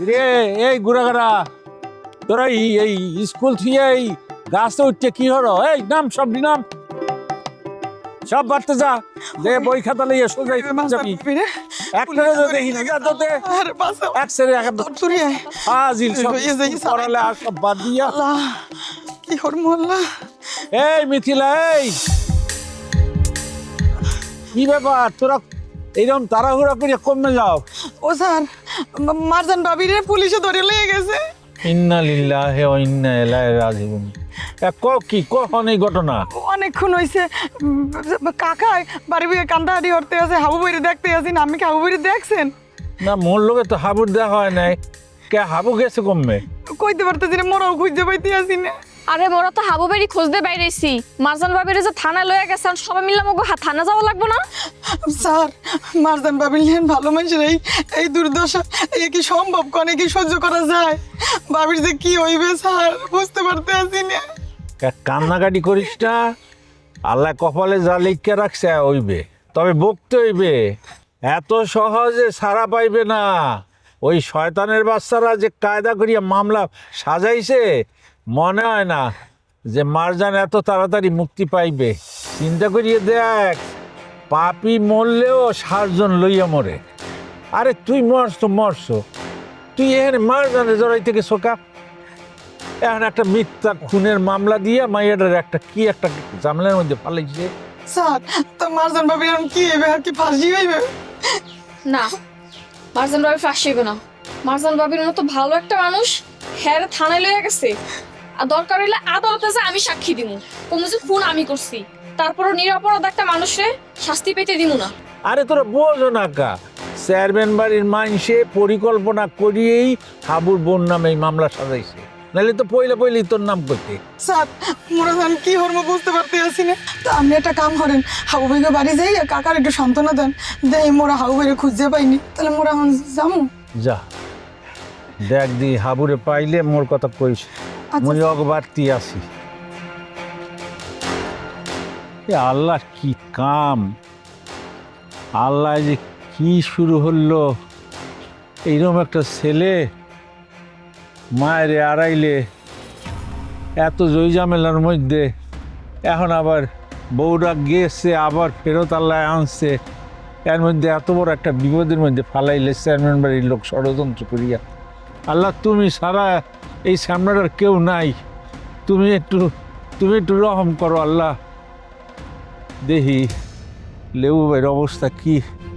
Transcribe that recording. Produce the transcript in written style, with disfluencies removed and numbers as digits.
রে এই গুড়াগাড়া তোরা এই স্কুল থেকে এই গাছে উঠতে কি হলো? এই নাম সব নাম সব বাড়তে যা যে বই খাতা লইয়া সোজাই যাবি। একটা দেখি না তোতে এক সেরে এক হাজির সব পড়ালে আর সব বাদ দিয়া। কি করবো আল্লাহ। এই মিথিলা, এই কি ব্যাপার তোরা এইরকম তাড়াহুড়া করে কমে যাও? ও স্যার, মারজান বাবিরে পুলিশে ধরে লিয়ে গেছে। ইন্না লিল্লাহি ওয়া ইন্না ইলাইহি রাজিউন। কি কখন এই ঘটনা? অনেকক্ষণ হয়েছে কাকাই বাড়ি বইয়ে কান্দাহাটি করতে আছে, হাবু বইরে দেখতে আসি না। আপনি কি হাবু বইরে দেখছেন? না, মোর লোকে তো হাবুর দেখা হয় নাই। কে হাবু গেছে কমবে? কইতে পারতেছি না, মোরাও খুঁজতে পাইতে আসি না। আরে মোরা তো হাবু বাড়ি খুঁজতে বাইরেছি। মারজান বাবির যে থানায় লয়ে গেছে, সবাই মিললাম থানা যাওয়া লাগবো না? স্যার, মারজান বাবির লিয়েন ভালো মানুষের এই দুর্দশা এই কি সম্ভব? কনে কি সহ্য করা যায়? বাবির যে কি হইবে স্যার বুঝতে পারতে আসি না। কান্নাকাটি করিস না, আল্লাহ কপালে যা লিখে রাখছে হইবে, তবে বকতে হইবে। এত সহজে ছাড়া পাইবে না। ওই শয়তানের বাচ্চারা যে কায়দা করিয়া মামলা সাজাইছে, মনে হয় না যে মারজান এত তাড়াতাড়ি মুক্তি পাইবে। চিন্তা করিয়ে দেখ, পাপি মরলেও 7 জন লইয়া মরে। আরে তুই মরছ, তুই এখানে মারজানে জড়াই থেকে শোকা। এখন একটা মিথ্যা খুনের মামলা দিয়ে মাইয়াটার একটা ঝামেলার মধ্যে ফালাইছে। স্যার, তো মারজান বাবির এখন কি হইবে? আর কি ফাঁসি হইবে? না, মারজান বাবি ফাঁসিবে না। মারজান বাবির মতো ভালো একটা মানুষ হ্যাঁ থানায় লয়ে গেছে, আর দরকার হইলে আদালতে যে আমি সাক্ষী দিব কোনো যে খুন আমি করছি, তারপরও নিরপরাধ একটা মানুষে শাস্তি পেতে দিব না। আরে তোরা বোঝো না কা, চেয়ারম্যান বাড়ির মানুষে পরিকল্পনা করিয়েই হাবুর বোন নামে এই মামলা সাজাইছে, নাহলে তো পইলেই তোর নাম করতে। স্যার, মোরা জান কি হরমো বুঝতে পারতে আসি না। তো আপনি একটা কাম করেন, হাবু ভাইকে বাড়ি যাই আর কাকার একটু সান্ত্বনা দেন। দেই মোরা হাবু ভাইরে খুঁজতে পাইনি, তাহলে মোরা এখন যাবো। যা দেখ দি হাবুরে পাইলে মোর কথা কইস, মুই অগবাড়তি আছি। আল্লাহ কি কাম, আল্লাহ যে কি শুরু হলো। এইরকম একটা ছেলে মায়ের আড়াইলে এত জয়জামেলার মধ্যে, এখন আবার বউরা গেছে আবার ফেরত আল্লাহ আনছে, এর মধ্যে এত বড় একটা বিপদের মধ্যে ফালাইলে চেয়ারম্যান বাড়ির লোক ষড়যন্ত্র করিয়া। আল্লাহ তুমি সারা এই সামনাটার কেউ নাই, তুমি একটু রহম করো আল্লাহ। দেখি লেবু ভাইয়ের অবস্থা কি।